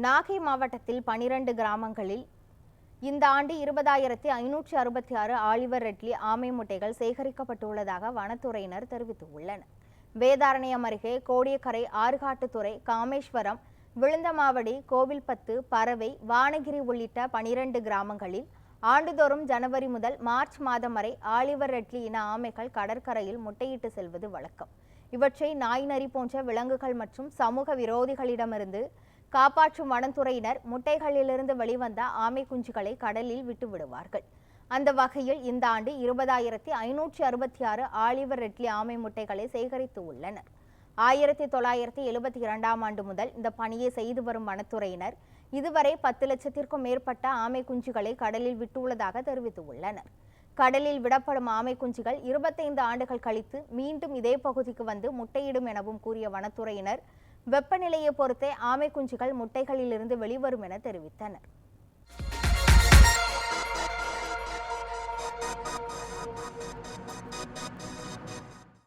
நாகை மாவட்டத்தில் 12 கிராமங்களில் இந்த ஆண்டு 20,566 ஆலிவர் ரெட்லி ஆமை முட்டைகள் சேகரிக்கப்பட்டுள்ளதாக வனத்துறையினர் தெரிவித்துள்ளனர். வேதாரண்யம் அருகே கோடியக்கரை, ஆறுகாட்டுத்துறை, காமேஸ்வரம், விழுந்தமாவடி, கோவில்பத்து, பறவை, வானகிரி உள்ளிட்ட 12 கிராமங்களில் ஆண்டுதோறும் ஜனவரி முதல் மார்ச் மாதம் வரை ஆலிவர் ரெட்லி இன ஆமைகள் கடற்கரையில் முட்டையிட்டு செல்வது வழக்கம். இவற்றை நாய், நரி போன்ற விலங்குகள் மற்றும் சமூக விரோதிகளிடமிருந்து காப்பாற்றும் வனத்துறையினர் முட்டைகளிலிருந்து வெளிவந்த ஆமை குஞ்சுகளை கடலில் விட்டுவிடுவார்கள். அந்த வகையில் இந்த ஆண்டு 20,566 ஆலிவர் ரெட்லி ஆமை முட்டைகளை சேகரித்து உள்ளனர். 1972ஆம் ஆண்டு முதல் இந்த பணியை செய்து வரும் வனத்துறையினர் இதுவரை 10 லட்சத்திற்கும் மேற்பட்ட ஆமை குஞ்சுகளை கடலில் விட்டுள்ளதாக தெரிவித்துள்ளனர். கடலில் விடப்படும் ஆமை குஞ்சுகள் 25 ஆண்டுகள் கழித்து மீண்டும் இதே பகுதிக்கு வந்து முட்டையிடும் எனவும் கூறிய வனத்துறையினர், வெப்பநிலையை பொறுத்தே ஆமை குஞ்சுகள் முட்டைகளிலிருந்து வெளிவரும் என தெரிவித்தனர்.